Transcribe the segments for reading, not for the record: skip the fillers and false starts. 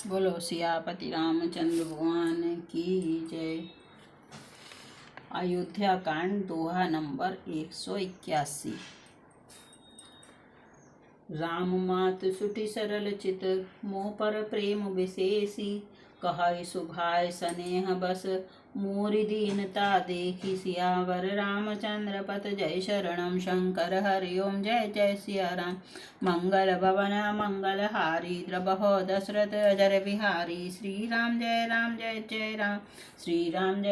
बोलो सियापति रामचंद्र भगवान की जय। अयोध्या कांड दोहा नंबर 181। राम मातु सुटि सरल चित मोह पर प्रेम विशेषी कहै सुभाय स्नेह बस मोरि दीनता देखी सियावर रामचंद्र पत जय शरणम शंकर हरि ओम जय जय सिया राम। मंगल भवन मंगल हारी द्रबहो दशरथ अजर बिहारी श्री राम जय जय राम श्री राम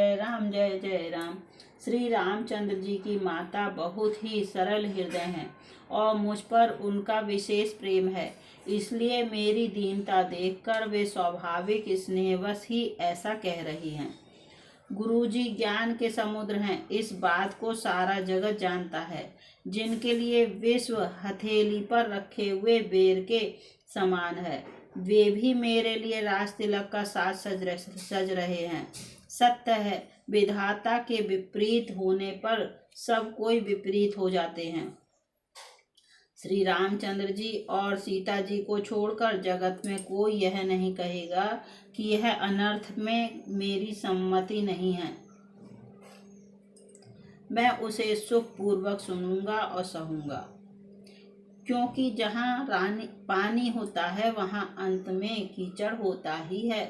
जय जय राम। श्री रामचंद्र जी की माता बहुत ही सरल हृदय हैं और मुझ पर उनका विशेष प्रेम है, इसलिए मेरी दीनता देखकर वे स्वाभाविक स्नेहवश ही ऐसा कह रही हैं। गुरुजी ज्ञान के समुद्र हैं, इस बात को सारा जगत जानता है। जिनके लिए विश्व हथेली पर रखे हुए बेर के समान है, वे भी मेरे लिए राज तिलक का साज सज रहे हैं। सत्य है, विधाता के विपरीत होने पर सब कोई विपरीत हो जाते हैं। श्री रामचंद्र जी और सीता जी को छोड़कर जगत में कोई यह नहीं कहेगा कि यह अनर्थ में मेरी सम्मति नहीं है। मैं उसे सुखपूर्वक सुनूंगा और सहूंगा, क्योंकि जहाँ पानी होता है वहाँ अंत में कीचड़ होता ही है।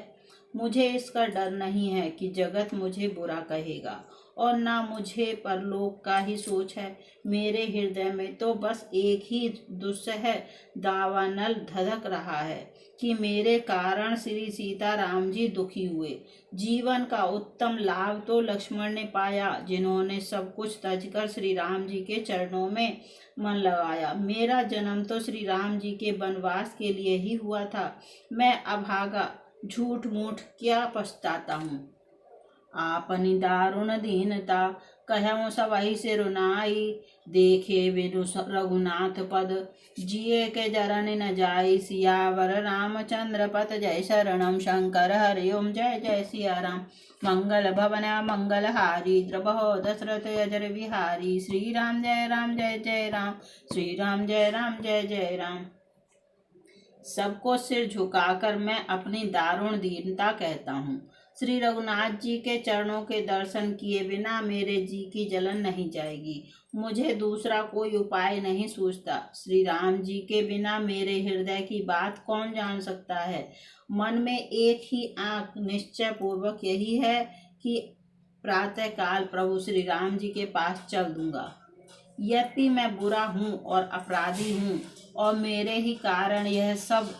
मुझे इसका डर नहीं है कि जगत मुझे बुरा कहेगा, और ना मुझे परलोक का ही सोच है। मेरे हृदय में तो बस एक ही दुस्सह दावानल धधक रहा है कि मेरे कारण श्री सीता राम जी दुखी हुए। जीवन का उत्तम लाभ तो लक्ष्मण ने पाया, जिन्होंने सब कुछ तजकर श्री राम जी के चरणों में मन लगाया। मेरा जन्म तो श्री राम जी के वनवास के लिए ही हुआ था। मैं अभागा झूठ मूठ क्या पछताता हूँ। आपनी दारुण दीनता कहूँ सबहि सिर नाई, देखे बिनु रघुनाथ पद जिए के जरन न जाई। सियावर रामचंद्र पत जय शरणम शंकर हरि ओम जय जय सिया राम। मंगल भवन मंगल हारी द्रबहो दशरथ अजर बिहारी श्री राम जय जय राम श्री राम जय जय राम। सबको सिर झुकाकर मैं अपनी दारुण दीनता कहता हूँ। श्री रघुनाथ जी के चरणों के दर्शन किए बिना मेरे जी की जलन नहीं जाएगी। मुझे दूसरा कोई उपाय नहीं सूझता। श्री राम जी के बिना मेरे हृदय की बात कौन जान सकता है। मन में एक ही आंख निश्चय पूर्वक यही है कि प्रातःकाल प्रभु श्री राम जी के पास चल दूंगा। यद्यपि मैं बुरा हूँ और अपराधी हूँ और मेरे ही कारण यह सब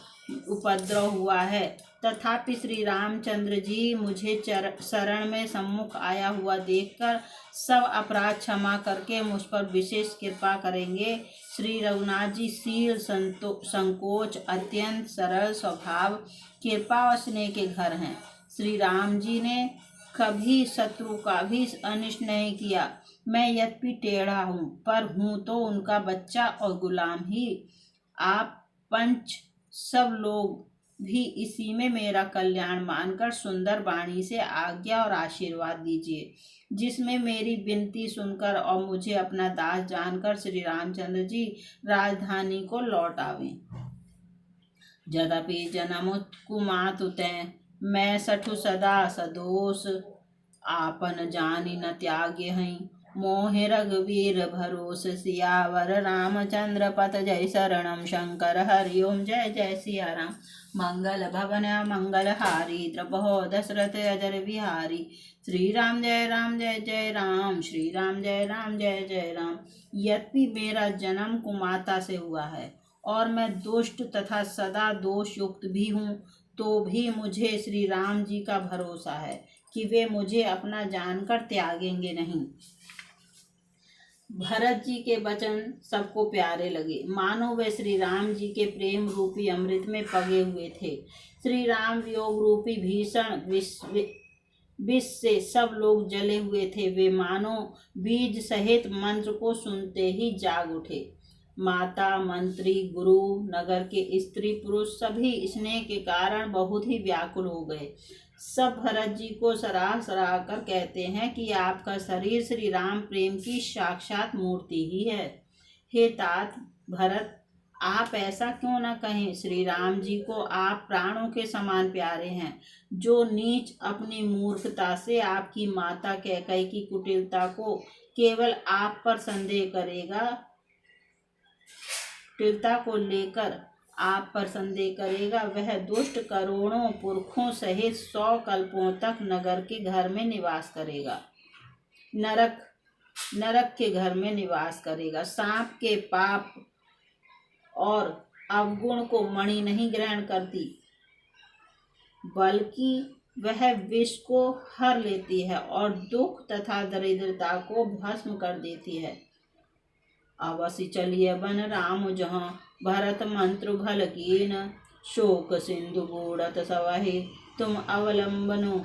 उपद्रव हुआ है, तथापि श्री रामचंद्र जी मुझे शरण में सम्मुख आया हुआ देखकर सब अपराध क्षमा करके मुझ पर विशेष कृपा करेंगे। श्री रघुनाथ जी शील संकोच अत्यंत सरल स्वभाव कृपा और स्नेह के घर हैं। श्री राम जी ने कभी शत्रु का भी अनिष्ट नहीं किया। मैं यद्यपि टेढ़ा हूँ, पर हूँ तो उनका बच्चा और गुलाम ही। आप पंच सब लोग भी इसी में मेरा कल्याण मानकर सुंदर वाणी से आज्ञा और आशीर्वाद दीजिए, जिसमें मेरी विनती सुनकर और मुझे अपना दास जानकर श्री रामचंद्र जी राजधानी को लौट आवें। यद्यपि जन्म कुमातु तैं मैं सठु सदा सदोष, आपन जानी न त्याग्य हई मोहि रघुवीर भरोस। सियावर रामचंद्र पत जय शरणम शंकर हरि ओम जय जय सिया राम। मंगल भवन मंगल हारी द्रबहो दशरथ अजर बिहारी श्री राम जय जय राम श्री राम जय जय राम। यद्यपि मेरा जन्म कुमाता से हुआ है और मैं दुष्ट तथा सदा दोष युक्त भी हूँ, तो भी मुझे श्री राम जी का भरोसा है कि वे मुझे अपना जानकर त्यागेंगे नहीं। भरत जी के वचन सबको प्यारे लगे, मानो वे श्री राम जी के प्रेम रूपी अमृत में पगे हुए थे। श्री राम वियोग रूपी भीषण विष से सब लोग जले हुए थे। वे मानो बीज सहित मंत्र को सुनते ही जाग उठे। माता मंत्री गुरु नगर के स्त्री पुरुष सभी स्नेह के कारण बहुत ही व्याकुल हो गए। सब भरत जी को सराह कर कहते हैं कि आपका शरीर श्री राम प्रेम की साक्षात मूर्ति ही है। हे तात भरत, आप ऐसा क्यों न कहें, श्री राम जी को आप प्राणों के समान प्यारे हैं। जो नीच अपनी मूर्खता से आपकी माता कैकेयी की कुटिलता को केवल आप पर संदेह करेगा, कुटिलता को लेकर आप पर संदेह करेगा, वह दुष्ट करोड़ों पुरखों सहित 100 कल्पों तक नगर के घर में निवास करेगा, नरक के घर में निवास करेगा। सांप के पाप और अवगुण को मणि नहीं ग्रहण करती, बल्कि वह विष को हर लेती है और दुख तथा दरिद्रता को भस्म कर देती है। अवश्य चलिए बन राम जहाँ, भरत मंत्र भल कीन, शोक सिंधु बूढ़त सवहि, तुम अवलंबनो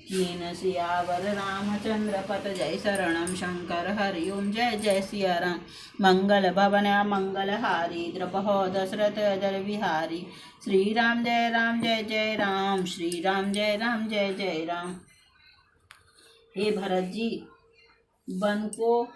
कीन। सियावर रामचंद्र पत जय शरणम, शंकर हरि ओम जय जय सिया राम। मंगल भवन मंगल हारी, द्रपहो दशरथ अजर बिहारी। श्री राम जय जय राम, श्री राम जय जय राम। हे भरत जी, वन को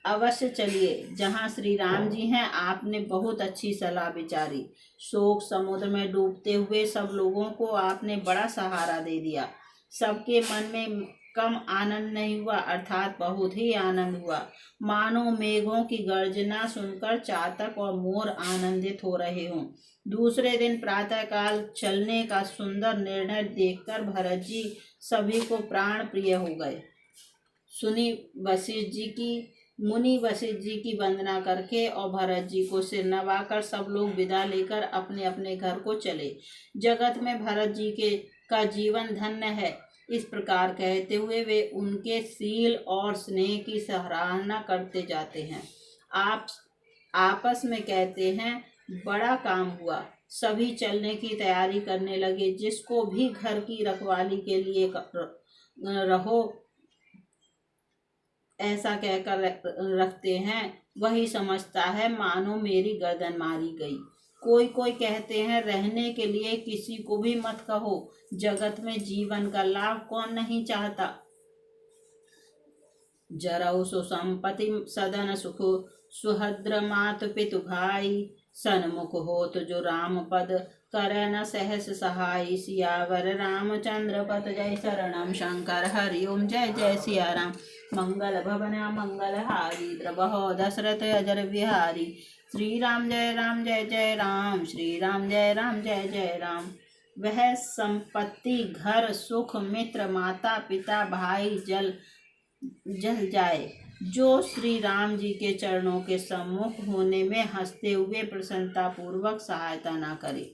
अवश्य चलिए जहाँ श्री राम जी हैं। आपने बहुत अच्छी सलाह विचारी। शोक समुद्र में डूबते हुए सब लोगों को आपने बड़ा सहारा दे दिया। सबके मन में कम आनंद नहीं हुआ, अर्थात बहुत ही आनंद हुआ। मानो मेघों की गर्जना सुनकर चातक और मोर आनंदित हो रहे हों। दूसरे दिन प्रातःकाल चलने का सुंदर निर्णय देखकर भरत जी सभी को प्राण प्रिय हो गए। मुनि वशिष्ठ जी की वंदना करके और भरत जी को सिर नवाकर सब लोग विदा लेकर अपने अपने घर को चले। जगत में भरत जी का जीवन धन्य है, इस प्रकार कहते हुए वे उनके शील और स्नेह की सराहना करते जाते हैं। आप आपस में कहते हैं, बड़ा काम हुआ। सभी चलने की तैयारी करने लगे। जिसको भी घर की रखवाली के लिए रहो ऐसा कहकर रखते हैं, वही समझता है मानो मेरी गर्दन मारी गई। कोई कहते हैं, रहने के लिए किसी को भी मत कहो। जगत में जीवन का लाभ कौन नहीं चाहता। जरऊ सुसंपत्ति सदन सुख, सुहद्र मात पितु भाई, सन्मुख होत जो राम पद, करे न सहस सहाय। सियावर रामचंद्र पत जय शरणम, शंकर हरि ओम जय जय सिया राम। मंगल भवन मंगल हारी, द्रबहो दशरथ अजर बिहारी। श्री राम जय जय राम, श्री राम जय जय राम। वह संपत्ति, घर, सुख, मित्र, माता पिता, भाई जल जाए, जो श्री राम जी के चरणों के सम्मुख होने में हंसते हुए प्रसन्नता पूर्वक सहायता ना करे।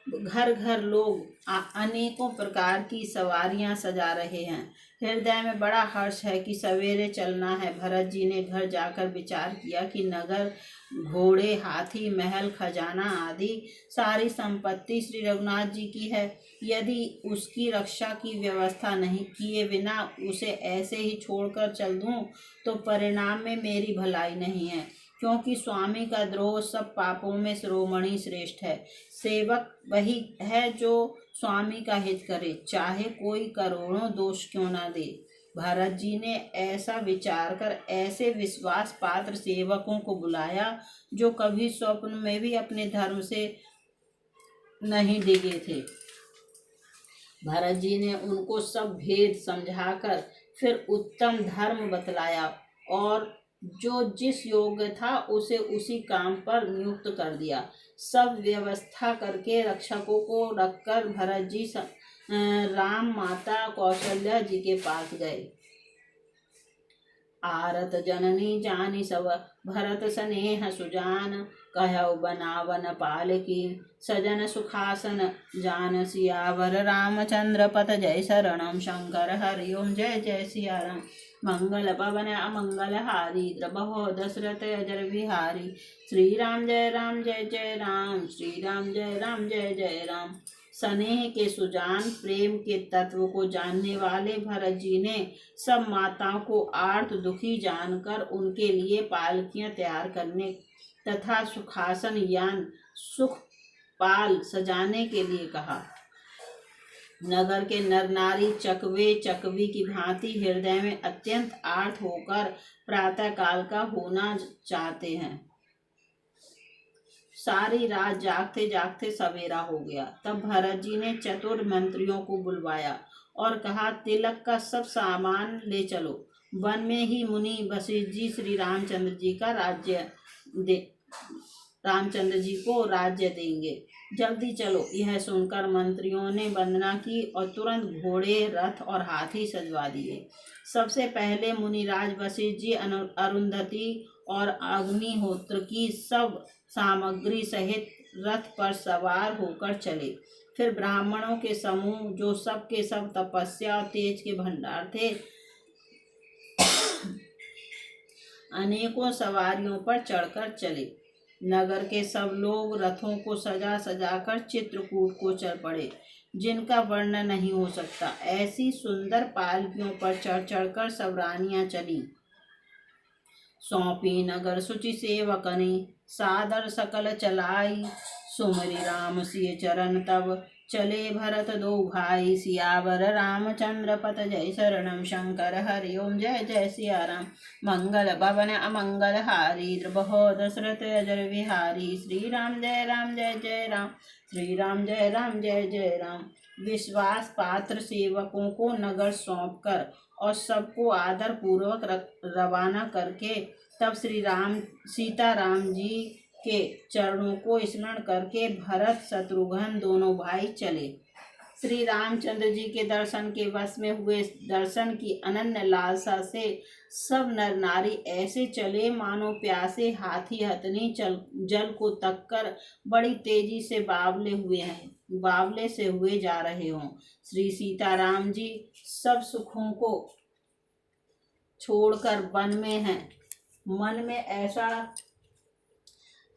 घर घर लोग अनेकों प्रकार की सवारियां सजा रहे हैं। हृदय में बड़ा हर्ष है कि सवेरे चलना है। भरत जी ने घर जाकर विचार किया कि नगर, घोड़े, हाथी, महल, खजाना आदि सारी संपत्ति श्री रघुनाथ जी की है। यदि उसकी रक्षा की व्यवस्था नहीं किए बिना उसे ऐसे ही छोड़कर चल दूं तो परिणाम में मेरी भलाई नहीं है, क्योंकि स्वामी का द्रोह सब पापों में शिरोमणि श्रेष्ठ है। सेवक वही है जो स्वामी का हित करे, चाहे कोई करोड़ों दोष क्यों ना दे। भरत जी ने ऐसा विचार कर ऐसे विश्वास पात्र सेवकों को बुलाया जो कभी स्वप्न में भी अपने धर्म से नहीं डिगे थे। भरत जी ने उनको सब भेद समझाकर फिर उत्तम धर्म बतलाया और जो जिस योग्य था उसे उसी काम पर नियुक्त कर दिया। सब व्यवस्था करके रक्षकों को रखकर भरत जी राम माता कौशल्या जी के पास गए। आरत जननी जानी सब, भरत स्नेह सुजान, कहौ बनावन पाल की, सजन सुखासन जान। सियावर रामचंद्र पत जय शरणम, शंकर हरि ओम जय जय सिया राम। मंगल पवन अमंगल हारी, द्रबहो दशरथ अजर बिहारी। श्री राम जय जय राम, श्री राम जय जय राम। स्नेह के सुजान, प्रेम के तत्व को जानने वाले भरत जी ने सब माताओं को आर्त दुखी जानकर उनके लिए पालकियां तैयार करने तथा सुखासन यान सुख पाल सजाने के लिए कहा। नगर के नर नारी चकवे चकवी की भांति हृदय में अत्यंत आर्त होकर प्रातः काल का होना चाहते हैं। सारी रात जागते जागते सवेरा हो गया। तब भरत जी ने चतुर मंत्रियों को बुलवाया और कहा, तिलक का सब सामान ले चलो। वन में ही मुनि वशिष्ठ जी श्री रामचंद्र जी को राज्य देंगे। जल्दी चलो। यह सुनकर मंत्रियों ने वंदना की और तुरंत घोड़े, रथ और हाथी सजवा दिए। सबसे पहले मुनिराज वशिष्ठ जी अरुंधति और अग्निहोत्र की सब सामग्री सहित रथ पर सवार होकर चले। फिर ब्राह्मणों के समूह, जो सब के सब तपस्या और तेज के भंडार थे, अनेकों सवारियों पर चढ़कर चले। नगर के सब लोग रथों को सजा सजाकर चित्रकूट को चल पड़े, जिनका वर्णन नहीं हो सकता। ऐसी सुंदर पालकियों पर चढ़ चढ़कर सब रानियां चली। सौंपी नगर सुचि सेवकने, सादर सकल चलाई। सुमरि राम सिय चरण तब, चले भरत दो भाई। सियावर रामचंद्र पत जय शरणम, शंकर हरि ओम जय जय सिया राम। मंगल भवन अमंगल हारी, द्रबहो दशरथ अजर विहारी। श्री राम जय जय राम, श्री राम जय जय राम। विश्वास पात्र सेवकों को नगर सौंप कर और सबको आदर पूर्वक रवाना करके तब सीता राम जी के चरणों को स्मरण करके भरत शत्रुघ्न दोनों भाई चले। श्री रामचंद्र जी के दर्शन के वश में हुए। दर्शन की अनन्य लालसा से सब नर नारी ऐसे चले मानो प्यासे हाथी हथनी जल को तककर बड़ी तेजी से बावले से हुए जा रहे हों। श्री सीताराम जी सब सुखों को छोड़कर वन में हैं। मन में ऐसा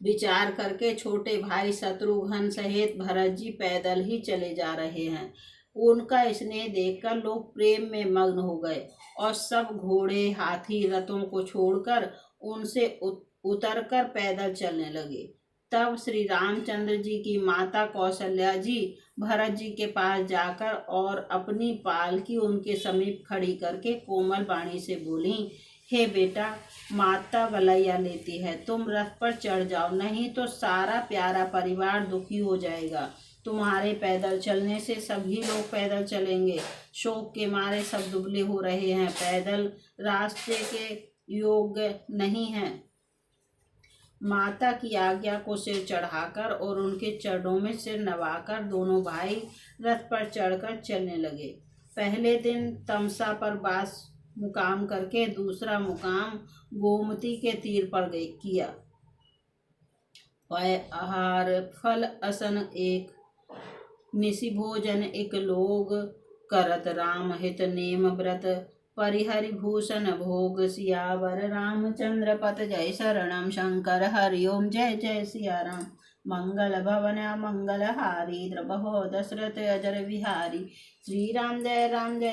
विचार करके छोटे भाई शत्रुघ्न सहित भरत जी पैदल ही चले जा रहे हैं। उनका स्नेह देखकर लोग प्रेम में मग्न हो गए और सब घोड़े, हाथी, रथों को छोड़कर उनसे उतरकर पैदल चलने लगे। तब श्री रामचंद्र जी की माता कौशल्या जी भरत जी के पास जाकर और अपनी पालकी उनके समीप खड़ी करके कोमल वाणी से बोली, हे बेटा, माता वलैया लेती है, तुम रथ पर चढ़ जाओ, नहीं तो सारा प्यारा परिवार दुखी हो जाएगा। तुम्हारे पैदल चलने से सभी लोग पैदल चलेंगे। शोक के मारे सब दुबले हो रहे हैं, पैदल रास्ते के योग्य नहीं हैं। माता की आज्ञा को सिर चढ़ाकर और उनके चरणों में सिर नवाकर दोनों भाई रथ पर चढ़कर चलने लगे। पहले दिन तमसा पर बास मुकाम करके दूसरा मुकाम गोमती के तीर पर किया। आहार फल असन एक, निशि भोजन एक लोग, करत राम हित नेम व्रत, परिहरि भूषण भोग। सियावर रामचंद्र पत जय शरणम, शंकर हरि ओम जय जय सिया राम। मंगल भवन मंगल हारी, द्रबहो दशरथ अजर विहारी। श्री राम जय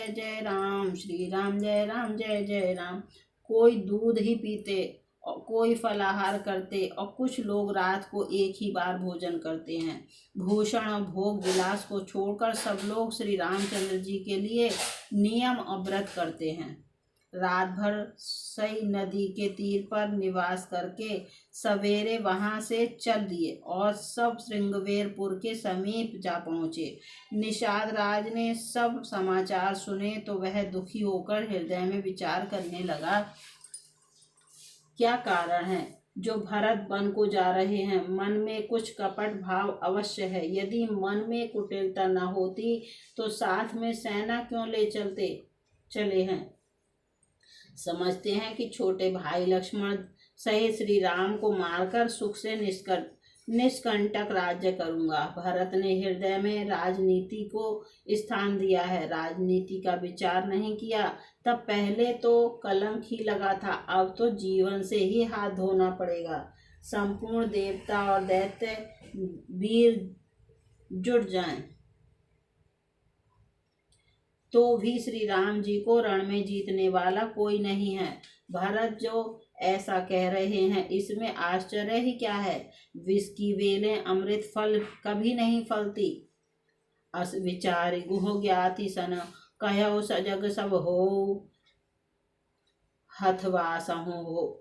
जय राम, श्री राम जय जय राम। कोई दूध ही पीते और कोई फलाहार करते और कुछ लोग रात को एक ही बार भोजन करते हैं। भूषण और भोग विलास को छोड़कर सब लोग श्री रामचंद्र जी के लिए नियम और व्रत करते हैं। रात भर सई नदी के तीर पर निवास करके सवेरे वहां से चल दिए और सब श्रृंगवेरपुर के समीप जा पहुँचे। निषाद राज ने सब समाचार सुने तो वह दुखी होकर हृदय में विचार करने लगा, क्या कारण है जो भरत वन को जा रहे हैं। मन में कुछ कपट भाव अवश्य है। यदि मन में कुटिलता न होती तो साथ में सेना क्यों ले चले हैं। समझते हैं कि छोटे भाई लक्ष्मण सहित श्री राम को मारकर सुख से निष्कंटक राज्य करूंगा। भरत ने हृदय में राजनीति को स्थान दिया है, राजनीति का विचार नहीं किया। तब पहले तो कलंक ही लगा था, अब तो जीवन से ही हाथ धोना पड़ेगा। संपूर्ण देवता और दैत्य वीर जुट जाएं तो भी श्री राम जी को रण में जीतने वाला कोई नहीं है। भरत जो ऐसा कह रहे हैं इसमें आश्चर्य ही क्या है। विष की बेलें अमृत फल कभी नहीं फलती। अस विचारि गुह ज्ञाति सन, कहु सजग सब हो, हथवासहु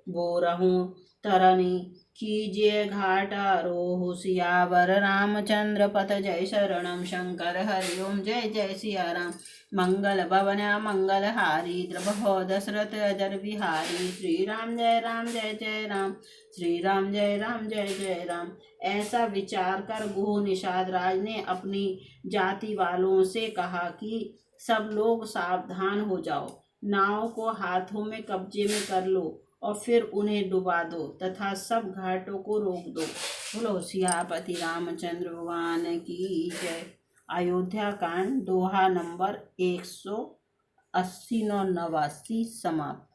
बोरहु तरनी, कीजिए घाट आरोहु, सियावर रामचंद्र पथ जय शरणम, शंकर हरि ओम जय जय सिया राम। मंगल भवन मंगल हारी, द्रवहो दशरथ अजर बिहारी, श्री राम जय जय राम, श्री राम जय जय राम। ऐसा विचार कर गुह निषाद राज ने अपनी जाति वालों से कहा कि सब लोग सावधान हो जाओ, नाव को हाथों में कब्जे में कर लो और फिर उन्हें डुबा दो तथा सब घाटों को रोक दो। बोलो सियापति रामचंद्र भगवान की जय। अयोध्या कांड दोहा नंबर 189 समाप्त।